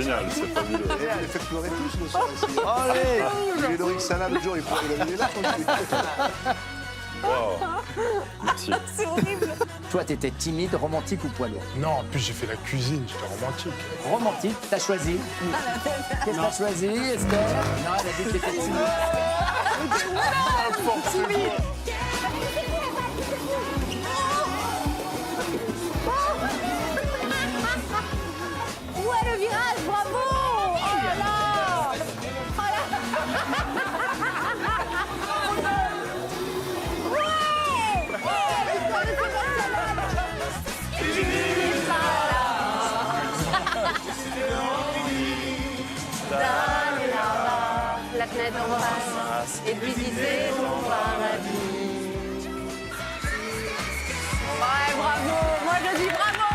génial, c'est fabuleux. Elle les fait pleurer tous le soir ici. Allez, j'ai Loïc Salah le jour, il est là. Wow. Merci. C'est horrible. Toi, t'étais timide, romantique ou poids lourd? Non, en plus j'ai fait la cuisine, j'étais romantique. Romantique, t'as choisi. Qu'est-ce que t'as choisi, Esther? Non, elle a dit que t'étais timide. Ouais, le virage, bravo. Oh là là. Oh là. Ouais. Victoire de la fenêtre en face et de visiter ton paradis. Ouais, bravo. Moi, je dis bravo.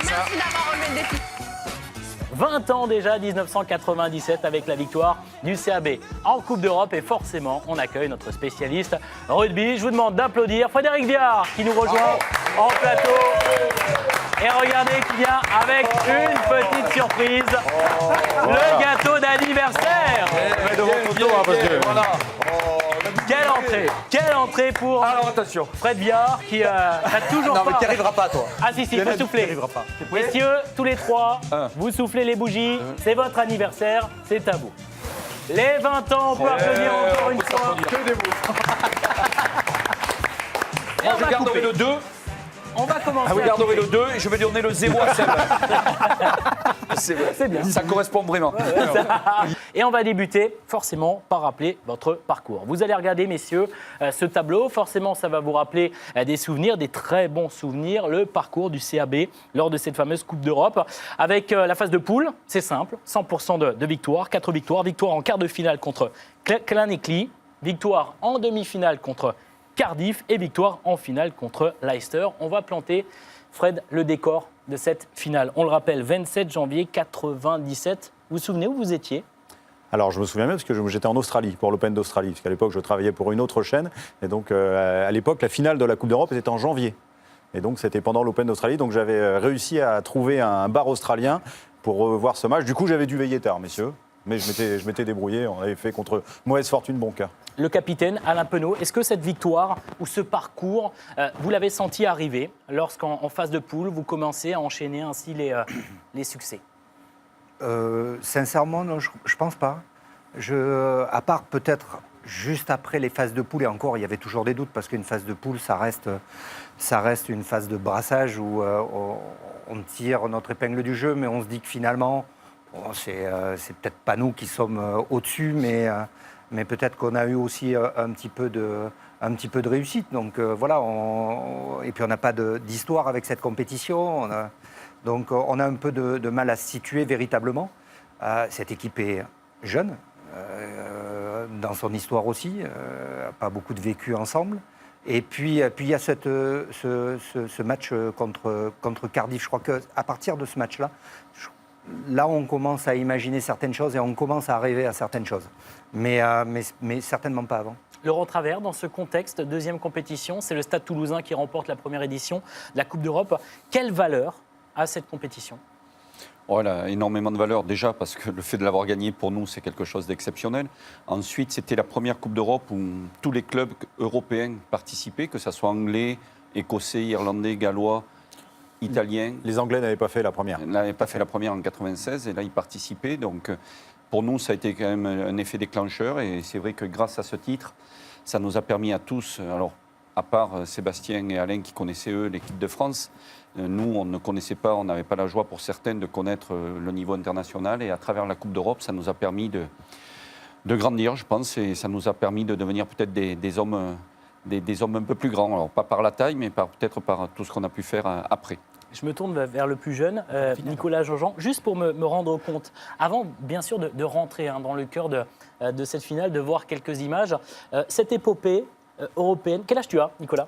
Merci d'avoir relevé le défi. 20 ans déjà, 1997, avec la victoire du CAB en Coupe d'Europe. Et forcément, on accueille notre spécialiste rugby. Je vous demande d'applaudir Frédéric Viard qui nous rejoint en plateau. Et regardez qui vient avec une petite surprise. Le gâteau d'anniversaire. Quelle entrée pour Fred Viard qui n'a toujours pas... Non, mais tu n'y arriveras pas, toi. Ah si, il faut souffler. Messieurs, tous les trois, vous soufflez les bougies. C'est votre anniversaire, c'est à vous. Les 20 ans, on peut applaudir encore une fois. Que des mots. Et on Je va garderai couper. le 2. On va commencer. Ah, vous à garderez couper. le 2 et je vais donner le 0 à Seb. C'est vrai. C'est bien. Ça correspond vraiment. Et on va débuter forcément par rappeler votre parcours. Vous allez regarder, messieurs, ce tableau. Forcément, ça va vous rappeler des souvenirs, des très bons souvenirs, le parcours du CAB lors de cette fameuse Coupe d'Europe. Avec la phase de poule, c'est simple, 100% de victoires, 4 victoires. Victoire en quart de finale contre Claneckley, victoire en demi-finale contre Cardiff et victoire en finale contre Leicester. On va planter, Fred, le décor de cette finale. On le rappelle, 27 janvier 97. Vous vous souvenez où vous étiez ? Alors, je me souviens même parce que j'étais en Australie, pour l'Open d'Australie, parce qu'à l'époque, je travaillais pour une autre chaîne. Et donc, à l'époque, la finale de la Coupe d'Europe était en janvier. Et donc, c'était pendant l'Open d'Australie. Donc, j'avais réussi à trouver un bar australien pour voir ce match. Du coup, j'avais dû veiller tard, messieurs. Mais je m'étais débrouillé. On avait fait contre mauvaise fortune, bon cœur. Le capitaine Alain Penaud, est-ce que cette victoire ou ce parcours, vous l'avez senti arriver lorsqu'en phase de poule, vous commencez à enchaîner ainsi les succès ? Sincèrement, non, je pense pas. À part peut-être juste après les phases de poule, et encore, il y avait toujours des doutes, parce qu'une phase de poule, ça reste une phase de brassage où on tire notre épingle du jeu, mais on se dit que finalement, bon, c'est peut-être pas nous qui sommes au-dessus, mais peut-être qu'on a eu aussi un petit peu de réussite. Donc voilà, et puis on n'a pas d'histoire avec cette compétition. Donc on a un peu de mal à se situer véritablement. Cette équipe est jeune, dans son histoire aussi, pas beaucoup de vécu ensemble. Et puis il y a ce match contre Cardiff. Je crois qu'à partir de ce match-là, là on commence à imaginer certaines choses et on commence à rêver à certaines choses. Mais certainement pas avant. Laurent Travers, dans ce contexte, deuxième compétition, c'est le Stade Toulousain qui remporte la première édition de la Coupe d'Europe. Quelle valeur a cette compétition ? Oh, elle a énormément de valeur déjà parce que le fait de l'avoir gagné pour nous, c'est quelque chose d'exceptionnel. Ensuite, c'était la première Coupe d'Europe où tous les clubs européens participaient, que ce soit anglais, écossais, irlandais, gallois, italiens. Les Anglais n'avaient pas fait la première. Ils n'avaient pas fait la première en 96 et là, ils participaient. Donc, pour nous, ça a été quand même un effet déclencheur et c'est vrai que grâce à ce titre, ça nous a permis à tous, alors à part Sébastien et Alain qui connaissaient eux l'équipe de France, nous, on ne connaissait pas, on n'avait pas la joie pour certains de connaître le niveau international. Et à travers la Coupe d'Europe, ça nous a permis de grandir, je pense. Et ça nous a permis de devenir peut-être des hommes un peu plus grands. Alors, pas par la taille, mais peut-être par tout ce qu'on a pu faire après. Je me tourne vers le plus jeune, Nicolas Jean-Jean, juste pour me rendre compte, avant bien sûr de rentrer dans le cœur de cette finale, de voir quelques images, cette épopée européenne. Quel âge tu as, Nicolas ?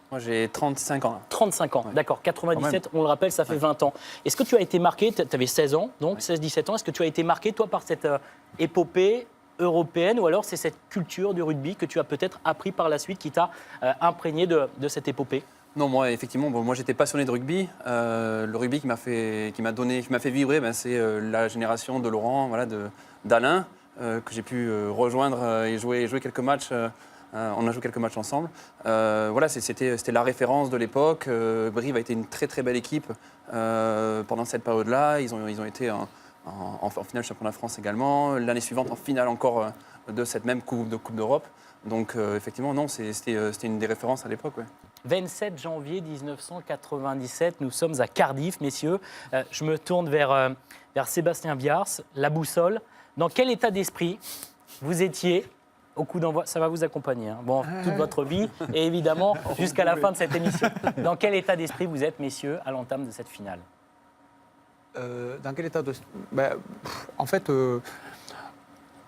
Moi, j'ai 35 ans. Là. 35 ans, ouais. D'accord. 97, on le rappelle, ça fait 20 ans. Est-ce que tu as été marqué, tu avais 16 ans, donc 16-17 ans, est-ce que tu as été marqué, toi, par cette épopée européenne, ou alors c'est cette culture du rugby que tu as peut-être appris par la suite qui t'a imprégné de cette épopée ? Non, moi, effectivement, moi j'étais passionné de rugby. Le rugby qui m'a fait vibrer, c'est la génération de Laurent, voilà, d'Alain, que j'ai pu rejoindre et jouer quelques matchs. On a joué quelques matchs ensemble. Voilà, c'était la référence de l'époque. Brive a été une très très belle équipe pendant cette période-là. Ils ont été en finale championnat de France également. L'année suivante, en finale encore de cette même Coupe d'Europe. Donc effectivement, non, c'était une des références à l'époque. Ouais. 27 janvier 1997, nous sommes à Cardiff, messieurs. Je me tourne vers Sébastien Viars, la boussole. Dans quel état d'esprit vous étiez au coup d'envoi? Ça va vous accompagner, hein. Bon, toute votre vie et évidemment jusqu'à la fin de cette émission. Dans quel état d'esprit vous êtes, messieurs, à l'entame de cette finale? Dans quel état de... en fait...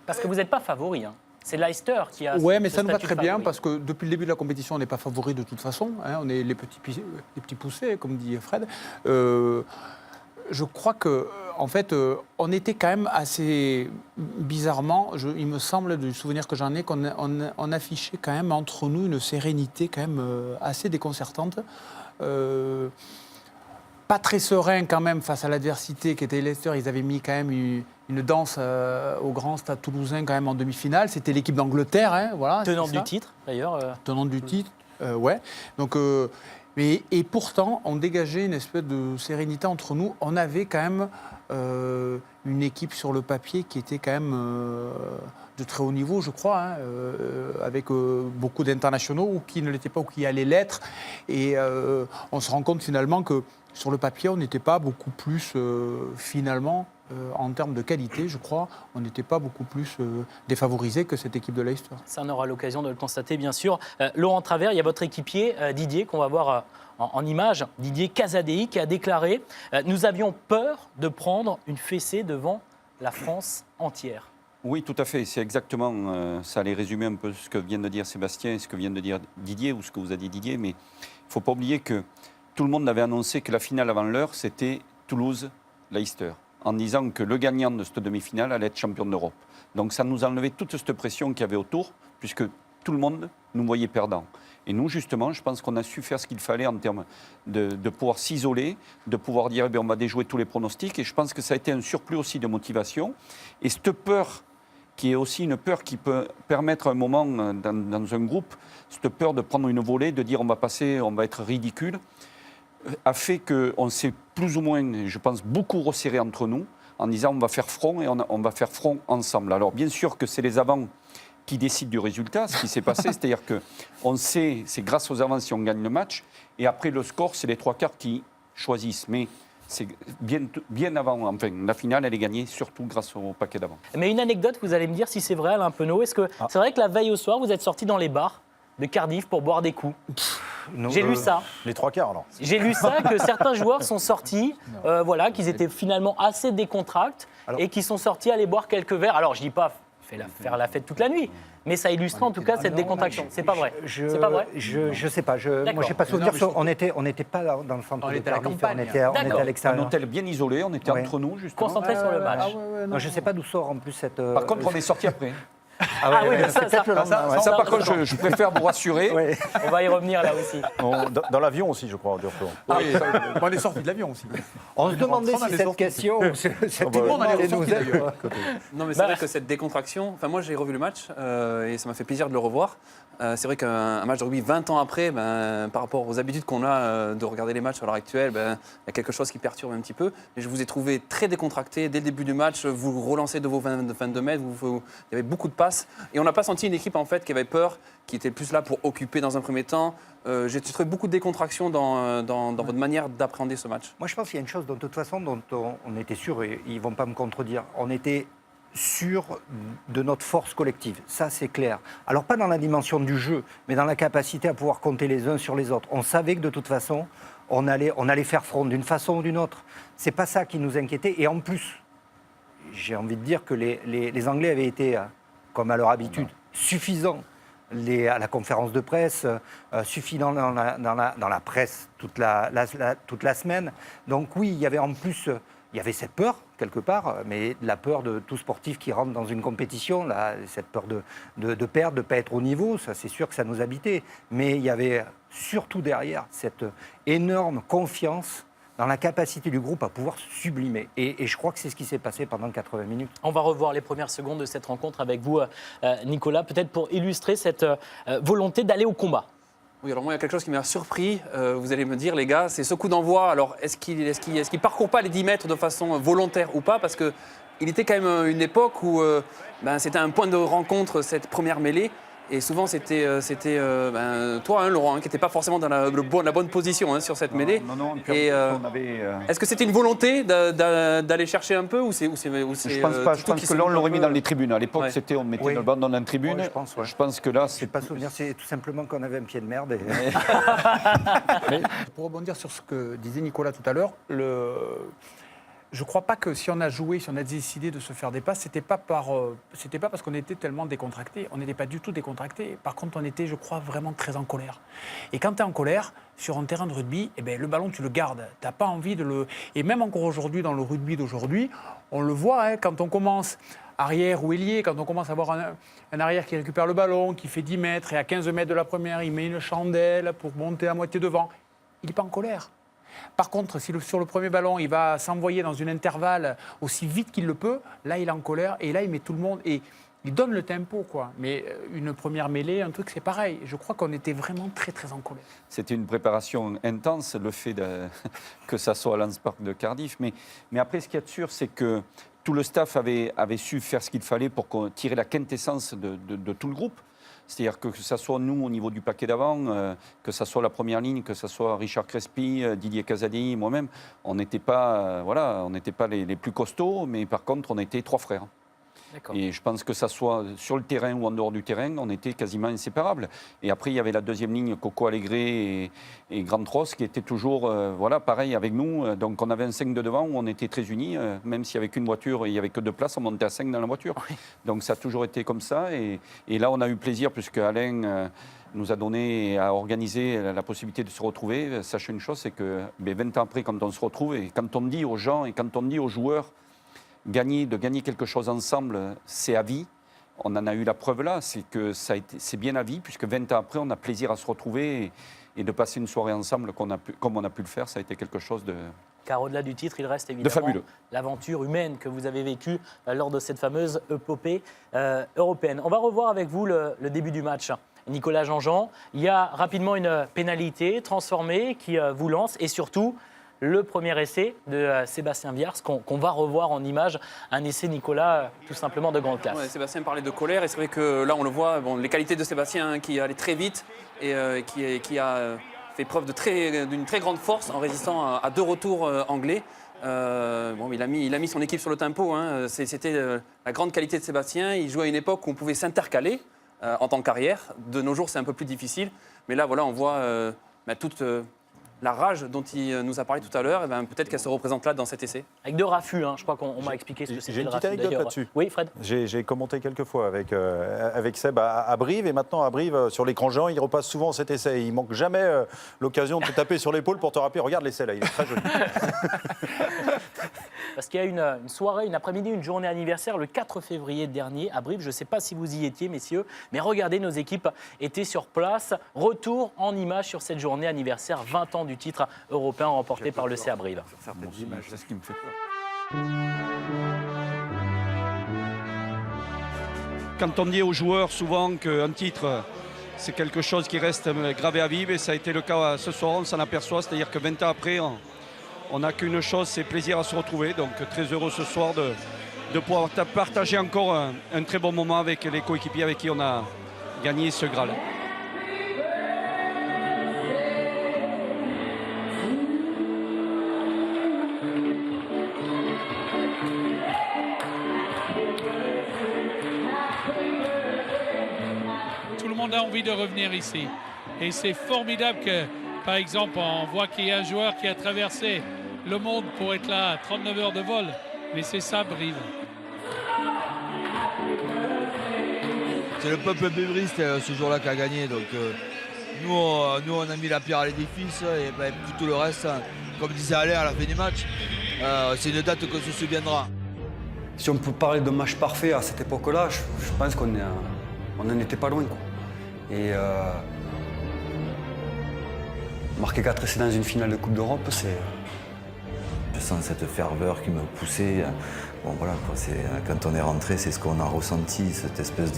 Parce que vous n'êtes pas favori, hein. C'est Leicester qui a... Oui, mais ça nous va très bien parce que depuis le début de la compétition, on n'est pas favori de toute façon. Hein, on est les petits poussés, comme dit Fred. Je crois que, en fait, on était quand même assez bizarrement, il me semble, du souvenir que j'en ai, qu'on affichait quand même entre nous une sérénité quand même assez déconcertante. Pas très serein quand même face à l'adversité qui était Leicester. Ils avaient mis quand même une danse au grand stade toulousain quand même en demi-finale. C'était l'équipe d'Angleterre, hein, voilà. Tenante du titre, d'ailleurs. Tenante du titre, ouais. Donc, et pourtant, on dégageait une espèce de sérénité entre nous. On avait quand même une équipe sur le papier qui était quand même de très haut niveau, je crois, hein, avec beaucoup d'internationaux ou qui ne l'étaient pas ou qui allaient l'être. Et on se rend compte finalement que sur le papier, on n'était pas beaucoup plus, finalement, en termes de qualité, je crois, on n'était pas beaucoup plus défavorisé que cette équipe de Leicester. Ça, on aura l'occasion de le constater, bien sûr. Laurent Travers, il y a votre équipier, Didier, qu'on va voir en image, Didier Casadei, qui a déclaré « Nous avions peur de prendre une fessée devant la France entière ». Oui, tout à fait. C'est exactement, ça allait résumer un peu ce que vient de dire Sébastien et ce que vient de dire Didier, ou ce que vous a dit Didier, mais il ne faut pas oublier que tout le monde avait annoncé que la finale avant l'heure, c'était Toulouse-Leicester, en disant que le gagnant de cette demi-finale allait être champion d'Europe. Donc ça nous a enlevé toute cette pression qu'il y avait autour, puisque tout le monde nous voyait perdants. Et nous, justement, je pense qu'on a su faire ce qu'il fallait en termes de pouvoir s'isoler, de pouvoir dire eh bien, on va déjouer tous les pronostics. Et je pense que ça a été un surplus aussi de motivation. Et cette peur, qui est aussi une peur qui peut permettre à un moment dans un groupe, cette peur de prendre une volée, de dire on va passer, on va être ridicule, a fait qu'on s'est plus ou moins, je pense, beaucoup resserré entre nous en disant on va faire front et on va faire front ensemble. Alors bien sûr que c'est les avants qui décident du résultat, ce qui s'est passé, c'est-à-dire qu'on sait, c'est grâce aux avants si on gagne le match, et après le score, c'est les trois quarts qui choisissent. Mais c'est bien avant, enfin, la finale, elle est gagnée surtout grâce au paquet d'avant. Mais une anecdote, vous allez me dire si c'est vrai, Alain Penaud, est-ce que c'est vrai que la veille au soir, vous êtes sorti dans les bars de Cardiff pour boire des coups? J'ai lu ça. Les trois quarts, alors. J'ai lu ça, que certains joueurs sont sortis, voilà, qu'ils étaient finalement assez décontractés et qui sont sortis aller boire quelques verres. Alors, je dis pas faire la fête toute la nuit, mais ça illustre en tout cas cette décontraction. C'est pas vrai. C'est pas vrai. Je sais pas. Moi, j'ai pas souvenir. On n'était pas dans le centre de Cardiff. On était à l'extérieur. Un hôtel bien isolé. On était entre nous, justement. Concentré sur le match. Non, je sais pas d'où sort en plus cette. Par contre, on est sorti après. Ah oui, ça, par contre, je préfère vous rassurer. Ouais. On va y revenir là aussi. Dans l'avion aussi, je crois, du retour. Oui, on est sorti de l'avion aussi. On se demandait si cette question. Tout le monde allait sortir d'ailleurs. Non, mais c'est vrai que cette décontraction, enfin moi j'ai revu le match et ça m'a fait plaisir de le revoir. C'est vrai qu'un match de rugby 20 ans après, par rapport aux habitudes qu'on a de regarder les matchs à l'heure actuelle, il y a quelque chose qui perturbe un petit peu. Et je vous ai trouvé très décontracté dès le début du match. Vous relancez de vos 22 mètres, il y avait beaucoup de passes. Et on n'a pas senti une équipe en fait qui avait peur, qui était plus là pour occuper dans un premier temps. J'ai trouvé beaucoup de décontraction dans votre manière d'appréhender ce match. Moi je pense qu'il y a une chose de toute façon dont on était sûr, et ils ne vont pas me contredire, on était sûr de notre force collective, ça c'est clair. Alors pas dans la dimension du jeu, mais dans la capacité à pouvoir compter les uns sur les autres. On savait que de toute façon, on allait faire front d'une façon ou d'une autre. C'est pas ça qui nous inquiétait. Et en plus, j'ai envie de dire que les Anglais avaient été, comme à leur habitude, suffisants à la conférence de presse, suffisants dans la presse toute la semaine. Donc oui, il y avait en plus, il y avait cette peur quelque part, mais la peur de tout sportif qui rentre dans une compétition, là, cette peur de perdre, de ne pas être au niveau, ça c'est sûr que ça nous habitait. Mais il y avait surtout derrière cette énorme confiance dans la capacité du groupe à pouvoir se sublimer. Et je crois que c'est ce qui s'est passé pendant 80 minutes. On va revoir les premières secondes de cette rencontre avec vous, Nicolas, peut-être pour illustrer cette volonté d'aller au combat. Oui, alors moi, il y a quelque chose qui m'a surpris. Vous allez me dire, les gars, c'est ce coup d'envoi. Alors, est-ce qu'il parcourt pas les 10 mètres de façon volontaire ou pas? Parce qu'il était quand même une époque où c'était un point de rencontre, cette première mêlée. Et souvent, c'était toi, Laurent, qui n'était pas forcément dans la bonne position sur cette mêlée. Non. Et, on avait, est-ce que c'était une volonté d'aller chercher un peu ou c'est je pense pas. Je pense que là, on l'aurait mis dans les tribunes. À l'époque, on mettait le banc dans la tribune. Ouais, je pense, ouais. Je pense que là, Je n'ai pas souvenir, c'est tout simplement qu'on avait un pied de merde. Pour rebondir sur ce que disait Nicolas tout à l'heure, je ne crois pas que si on a joué, si on a décidé de se faire des passes, c'était pas parce qu'on était tellement décontracté. On n'était pas du tout décontracté. Par contre, on était, je crois, vraiment très en colère. Et quand tu es en colère, sur un terrain de rugby, le ballon, tu le gardes. Tu n'as pas envie de le... Et même encore aujourd'hui, dans le rugby d'aujourd'hui, on le voit, quand on commence arrière ou ailier, quand on commence à avoir un arrière qui récupère le ballon, qui fait 10 mètres, et à 15 mètres de la première, il met une chandelle pour monter à moitié devant, il n'est pas en colère. Par contre, si sur le premier ballon, il va s'envoyer dans une intervalle aussi vite qu'il le peut, là, il est en colère et là, il met tout le monde et il donne le tempo, quoi. Mais une première mêlée, un truc, c'est pareil. Je crois qu'on était vraiment très, très en colère. C'était une préparation intense, le fait que ça soit à Lance Park de Cardiff. Mais après, ce qu'il y a de sûr, c'est que tout le staff avait su faire ce qu'il fallait pour tirer la quintessence de tout le groupe. C'est-à-dire que ce soit nous au niveau du paquet d'avant, que ce soit la première ligne, que ce soit Richard Crespi, Didier Casadi, moi-même, on n'était pas, les plus costauds, mais par contre, on était 3 frères. Et je pense que ça soit sur le terrain ou en dehors du terrain, on était quasiment inséparables. Et après, il y avait la deuxième ligne, Coco Alegre et Grand Tross, qui étaient toujours pareil avec nous. Donc on avait un 5 de devant où on était très unis. Même s'il n'y avait qu'une voiture et il n'y avait que 2 places, on montait à 5 dans la voiture. Oui. Donc ça a toujours été comme ça. Et là, on a eu plaisir, puisque Alain nous a donné, a organisé la possibilité de se retrouver. Sachez une chose, c'est que 20 ans après, quand on se retrouve, et quand on dit aux gens et quand on dit aux joueurs, de gagner quelque chose ensemble, c'est à vie. On en a eu la preuve là, c'est que c'est bien à vie, puisque 20 ans après, on a plaisir à se retrouver et de passer une soirée ensemble comme on a pu le faire. Ça a été quelque chose de... Car au-delà du titre, il reste évidemment l'aventure humaine que vous avez vécue lors de cette fameuse épopée européenne. On va revoir avec vous le début du match. Nicolas Jean-Jean, il y a rapidement une pénalité transformée qui vous lance et surtout... le premier essai de Sébastien Viars qu'on va revoir en image, un essai, Nicolas, tout simplement de grande classe. Ouais, Sébastien parlait de colère et c'est vrai que là on le voit, les qualités de Sébastien qui allait très vite et qui a fait preuve d'une très grande force en résistant à 2 retours anglais. Il a mis son équipe sur le tempo, c'était la grande qualité de Sébastien. Il jouait à une époque où on pouvait s'intercaler en tant qu'arrière. De nos jours c'est un peu plus difficile, mais là voilà, on voit toute... la rage dont il nous a parlé tout à l'heure, peut-être qu'elle se représente là dans cet essai. Avec 2 raffus, je crois qu'on m'a expliqué ce que c'était. J'ai une petite anecdote là-dessus. Oui, Fred. J'ai commenté quelques fois avec Seb à Brive, et maintenant à Brive, sur l'écran géant, il repasse souvent cet essai. Il manque jamais l'occasion de te taper sur l'épaule pour te rappeler, regarde l'essai là, il est très joli. Parce qu'il y a une soirée, une après-midi, une journée anniversaire le 4 février dernier à Brive. Je ne sais pas si vous y étiez, messieurs, mais regardez, nos équipes étaient sur place. Retour en images sur cette journée anniversaire, 20 ans du titre européen remporté par le CA Brive. C'est ce qui me fait peur. Quand on dit aux joueurs souvent qu'un titre, c'est quelque chose qui reste gravé à vivre, et ça a été le cas ce soir, on s'en aperçoit, c'est-à-dire que 20 ans après, on n'a qu'une chose, c'est plaisir à se retrouver. Donc très heureux ce soir de pouvoir partager encore un très bon moment avec les coéquipiers avec qui on a gagné ce Graal. Tout le monde a envie de revenir ici. Et c'est formidable que, par exemple, on voit qu'il y a un joueur qui a traversé le monde pour être là, 39 heures de vol. Mais c'est ça, Brive. C'est le peuple bébriste ce jour-là qui a gagné. Donc nous, on a mis la pierre à l'édifice et tout le reste, comme disait Alain à la fin du match, c'est une date qu'on se souviendra. Si on peut parler de match parfait à cette époque-là, je pense qu'on n'en était pas loin, quoi. Et marquer 4 essais dans une finale de Coupe d'Europe, c'est... Je sens cette ferveur qui me poussait. Bon voilà, quoi, quand on est rentré, c'est ce qu'on a ressenti, cette espèce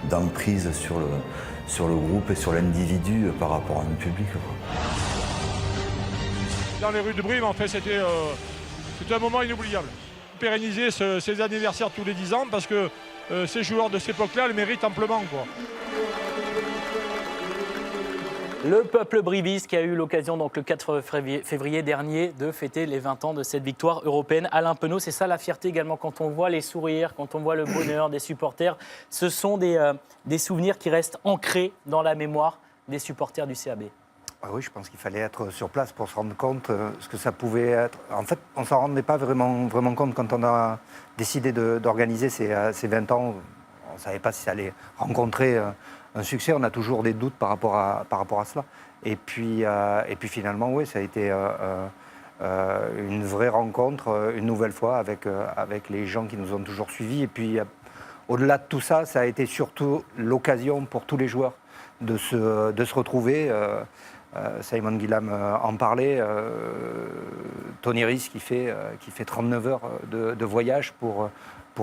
d'emprise sur le groupe et sur l'individu par rapport à un public, quoi. Dans les rues de Brive, en fait, c'était un moment inoubliable. Pérenniser ces anniversaires tous les 10 ans parce que ces joueurs de cette époque-là le méritent amplement, quoi. Le peuple briviste qui a eu l'occasion, donc le 4 février dernier, de fêter les 20 ans de cette victoire européenne. Alain Penaud, c'est ça la fierté également quand on voit les sourires, quand on voit le bonheur des supporters. Ce sont des souvenirs qui restent ancrés dans la mémoire des supporters du CAB. Ah oui, je pense qu'il fallait être sur place pour se rendre compte ce que ça pouvait être. En fait, on ne s'en rendait pas vraiment compte quand on a décidé d'organiser ces 20 ans. On ne savait pas si ça allait rencontrer un succès. On a toujours des doutes par rapport à cela. Et puis finalement, oui, ça a été une vraie rencontre, une nouvelle fois, avec les gens qui nous ont toujours suivis. Et puis, au-delà de tout ça, ça a été surtout l'occasion pour tous les joueurs de se retrouver. Simon Guillam en parlait, Tony Riss qui fait 39 heures de voyage pour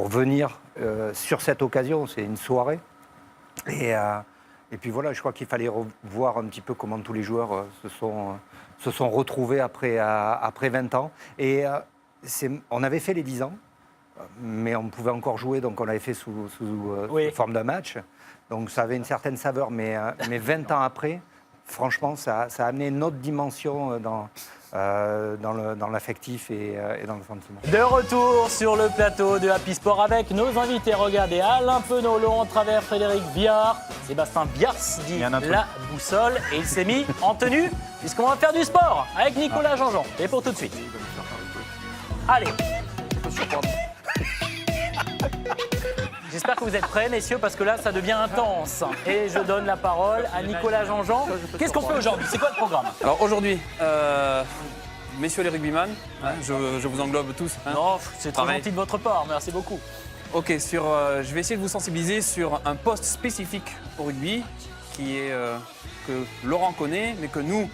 venir sur cette occasion, c'est une soirée. Et puis voilà, je crois qu'il fallait voir un petit peu comment tous les joueurs se sont retrouvés après 20 ans. Et on avait fait les 10 ans, mais on pouvait encore jouer, donc on l'avait fait sous forme d'un match. Donc ça avait une certaine saveur, mais 20 ans après, franchement, ça a amené une autre dimension dans l'affectif et dans le sentiment. De retour sur le plateau de Happy Sport avec nos invités. Regardez, Alain Penaud, Laurent Travers, Frédéric Biard, Sébastien Biars dit la boussole. Et il s'est mis en tenue, puisqu'on va faire du sport avec Nicolas Jean-Jean. Et pour tout de suite. Allez. J'espère que vous êtes prêts, messieurs, parce que là, ça devient intense. Et je donne la parole à Nicolas Jean-Jean. Qu'est-ce qu'on fait aujourd'hui? C'est quoi le programme? Alors aujourd'hui, messieurs les rugbyman, je vous englobe tous. Non, c'est très gentil de votre part, merci beaucoup. Ok, je vais essayer de vous sensibiliser sur un poste spécifique au rugby que Laurent connaît, mais que nous,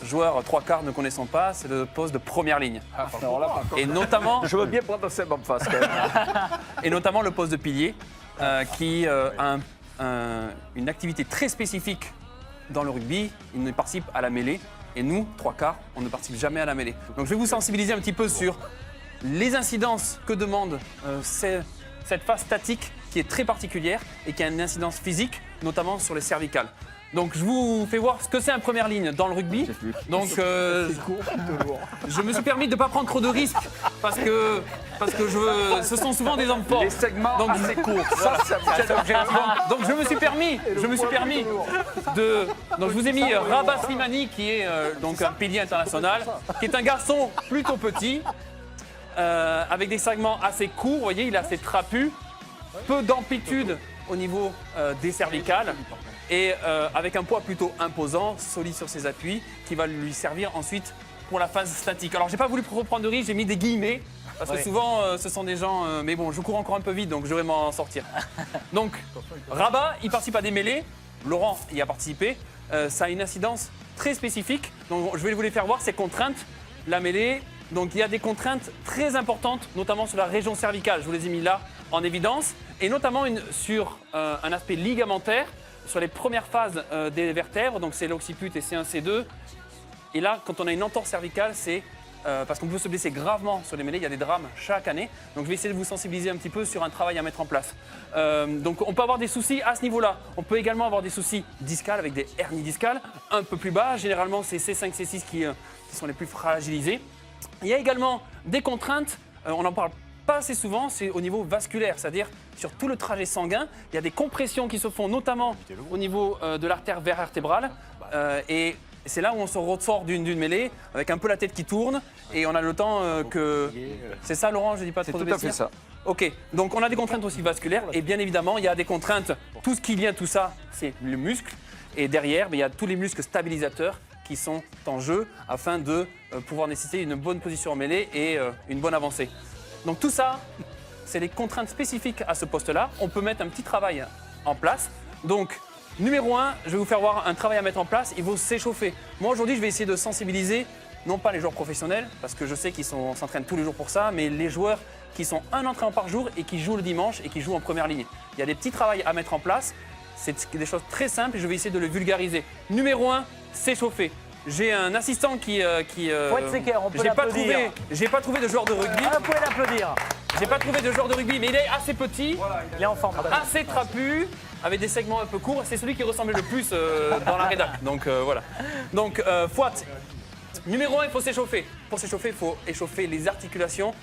joueurs 3/4 ne connaissons pas, c'est le poste de première ligne. Et notamment, je veux bien prendre Seb en face quand même. Et notamment le poste de pilier, qui a une activité très spécifique dans le rugby. Il ne participe à la mêlée. Et nous, 3/4, on ne participe jamais à la mêlée. Donc je vais vous sensibiliser un petit peu sur les incidences que demande cette phase statique qui est très particulière et qui a une incidence physique, notamment sur les cervicales. Donc je vous fais voir ce que c'est une première ligne dans le rugby. Donc je me suis permis de ne pas prendre trop de risques parce que ce sont souvent des hommes forts. Les segments assez courts. Donc je me suis permis de. Donc je vous ai mis Rabat Slimani qui est donc un pilier international, qui est un garçon plutôt petit, avec des segments assez courts. Vous voyez, il est assez trapu, peu d'amplitude au niveau des cervicales. Et avec un poids plutôt imposant, solide sur ses appuis, qui va lui servir ensuite pour la phase statique. Alors, j'ai pas voulu reprendre de risque, j'ai mis des guillemets, parce que souvent, ce sont des gens... mais bon, je cours encore un peu vite, donc je vais m'en sortir. Donc, Rabat, il participe à des mêlées. Laurent y a participé. Ça a une incidence très spécifique. Donc, je vais vous les faire voir, ces contraintes. La mêlée, donc il y a des contraintes très importantes, notamment sur la région cervicale. Je vous les ai mis là en évidence. Et notamment sur un aspect ligamentaire, sur les premières phases des vertèbres, donc c'est l'occiput et C1, C2. Et là, quand on a une entorse cervicale, c'est parce qu'on peut se blesser gravement sur les mêlées, il y a des drames chaque année. Donc je vais essayer de vous sensibiliser un petit peu sur un travail à mettre en place. Donc on peut avoir des soucis à ce niveau-là. On peut également avoir des soucis discales avec des hernies discales, un peu plus bas. Généralement, c'est C5, C6 qui sont les plus fragilisés. Il y a également des contraintes, on en parle pas assez souvent, c'est au niveau vasculaire, c'est-à-dire sur tout le trajet sanguin, il y a des compressions qui se font notamment au niveau de l'artère vertébrale et c'est là où on se ressort d'une mêlée avec un peu la tête qui tourne et on a le temps que... C'est ça Laurent, je dis pas trop de bêtises. C'est tout à fait ça. Ok, donc on a des contraintes aussi vasculaires et bien évidemment il y a des contraintes, tout ce qui vient tout ça c'est le muscle et derrière il y a tous les muscles stabilisateurs qui sont en jeu afin de pouvoir nécessiter une bonne position en mêlée et une bonne avancée. Donc tout ça, c'est les contraintes spécifiques à ce poste-là. On peut mettre un petit travail en place. Donc, numéro 1, je vais vous faire voir un travail à mettre en place. Il faut s'échauffer. Moi, aujourd'hui, je vais essayer de sensibiliser, non pas les joueurs professionnels, parce que je sais qu'ils s'entraînent tous les jours pour ça, mais les joueurs qui sont un entraînement par jour et qui jouent le dimanche et qui jouent en première ligne. Il y a des petits travails à mettre en place. C'est des choses très simples et je vais essayer de les vulgariser. Numéro 1, s'échauffer. J'ai un assistant qui Faut être séquer, on peut l'applaudir. J'ai pas trouvé de joueur de rugby. Ah, vous pouvez l'applaudir. J'ai pas trouvé de joueur de rugby, mais il est assez petit, Il est en forme. assez trapu, avec des segments un peu courts. C'est celui qui ressemblait le plus dans la rédac. Donc voilà. Donc Fouat, numéro 1, il faut s'échauffer. Pour s'échauffer, il faut échauffer les articulations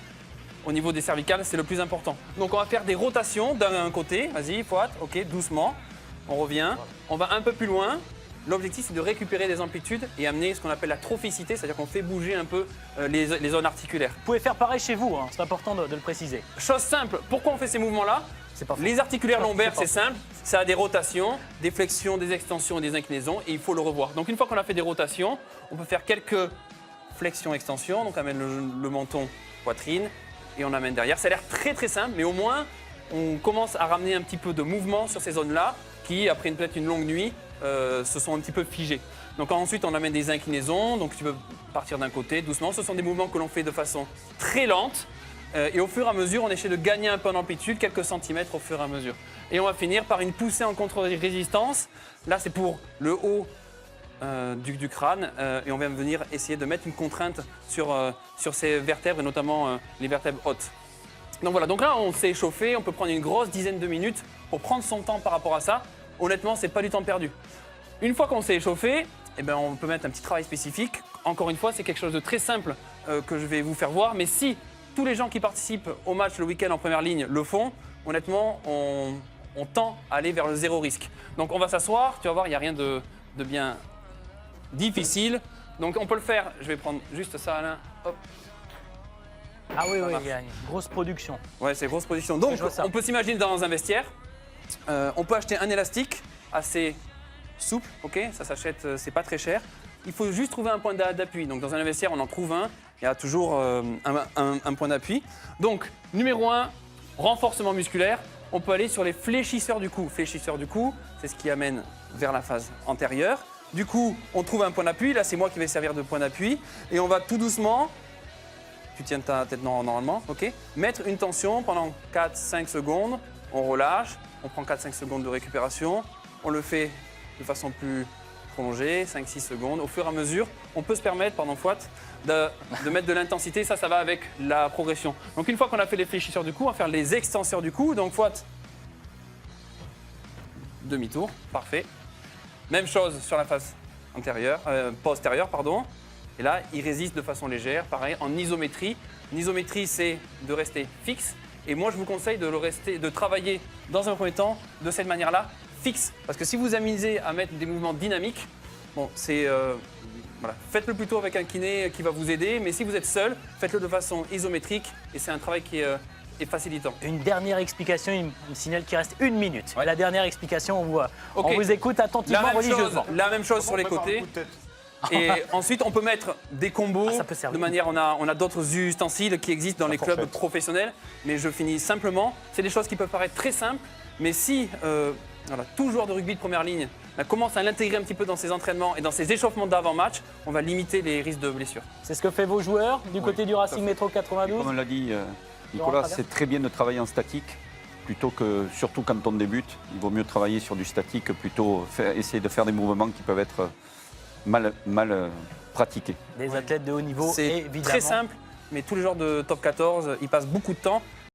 au niveau des cervicales, c'est le plus important. Donc on va faire des rotations d'un côté. Vas-y, Fouat, ok, doucement. On revient. On va un peu plus loin. L'objectif, c'est de récupérer des amplitudes et amener ce qu'on appelle la trophicité, c'est-à-dire qu'on fait bouger un peu les zones articulaires. Vous pouvez faire pareil chez vous, hein. C'est important de le préciser. Chose simple, pourquoi on fait ces mouvements-là? Les articulaires lombaires, c'est simple, ça a des rotations, des flexions, des extensions et des inclinaisons, et il faut le revoir. Donc une fois qu'on a fait des rotations, on peut faire quelques flexions-extensions, donc on amène le menton, poitrine, et on amène derrière. Ça a l'air très très simple, mais au moins, on commence à ramener un petit peu de mouvement sur ces zones-là, qui, après peut-être une longue nuit, se sont un petit peu figés. Donc ensuite, on amène des inclinaisons, donc tu peux partir d'un côté doucement. Ce sont des mouvements que l'on fait de façon très lente. Et au fur et à mesure, on essaie de gagner un peu en amplitude, quelques centimètres au fur et à mesure. Et on va finir par une poussée en contre-résistance. Là, c'est pour le haut du crâne. Et on va venir essayer de mettre une contrainte sur ces vertèbres, et notamment les vertèbres hautes. Donc voilà, donc là, on s'est échauffé. On peut prendre une grosse dizaine de minutes pour prendre son temps par rapport à ça. Honnêtement, c'est pas du temps perdu. Une fois qu'on s'est échauffé, eh ben, on peut mettre un petit travail spécifique. Encore une fois, c'est quelque chose de très simple que je vais vous faire voir. Mais si tous les gens qui participent au match le week-end en première ligne le font, honnêtement, on tend à aller vers le zéro risque. Donc on va s'asseoir, tu vas voir, il n'y a rien de bien difficile. Donc on peut le faire, je vais prendre juste ça, Alain. Hop. Ah oui, il y a une grosse production. Ouais, c'est grosse production. Donc on peut s'imaginer dans un vestiaire. On peut acheter un élastique assez souple, ok, ça s'achète, c'est pas très cher. Il faut juste trouver un point d'appui. Donc dans un vestiaire, on en trouve un. Il y a toujours un point d'appui. Donc numéro 1, renforcement musculaire. On peut aller sur les fléchisseurs du cou. Fléchisseurs du cou, c'est ce qui amène vers la phase antérieure. Du coup, on trouve un point d'appui. Là, c'est moi qui vais servir de point d'appui. Et on va tout doucement, tu tiens ta tête normalement, ok, mettre une tension pendant 4-5 secondes. On relâche. On prend 4-5 secondes de récupération, on le fait de façon plus prolongée, 5-6 secondes. Au fur et à mesure, on peut se permettre, pendant Fouat, de mettre de l'intensité. Ça va avec la progression. Donc une fois qu'on a fait les fléchisseurs du cou, on va faire les extenseurs du cou. Donc Fouat, demi-tour, parfait. Même chose sur la face postérieure, pardon. Et là, il résiste de façon légère, pareil, en isométrie. L'isométrie, c'est de rester fixe. Et moi, je vous conseille de travailler dans un premier temps de cette manière-là, fixe. Parce que si vous amusez à mettre des mouvements dynamiques, bon, voilà, faites-le plutôt avec un kiné qui va vous aider. Mais si vous êtes seul, faites-le de façon isométrique. Et c'est un travail qui est facilitant. Une dernière explication, il me signale qu'il reste 1 minute. Ouais. La dernière explication, on vous écoute attentivement, religieusement. La même chose sur les côtés. Et ensuite, on peut mettre des combos de manière. On a d'autres ustensiles qui existent dans les clubs professionnels, mais je finis simplement. C'est des choses qui peuvent paraître très simples, mais si tout joueur de rugby de première ligne commence à l'intégrer un petit peu dans ses entraînements et dans ses échauffements d'avant-match, on va limiter les risques de blessures. C'est ce que fait vos joueurs du côté du Racing Métro 92. Comme on l'a dit, Nicolas, c'est très bien de travailler en statique. Plutôt que, surtout quand on débute, il vaut mieux travailler sur du statique, plutôt essayer de faire des mouvements qui peuvent être mal pratiqués. Des athlètes de haut niveau, c'est évidemment. Très simple, mais tous les joueurs de top 14, ils passent beaucoup de temps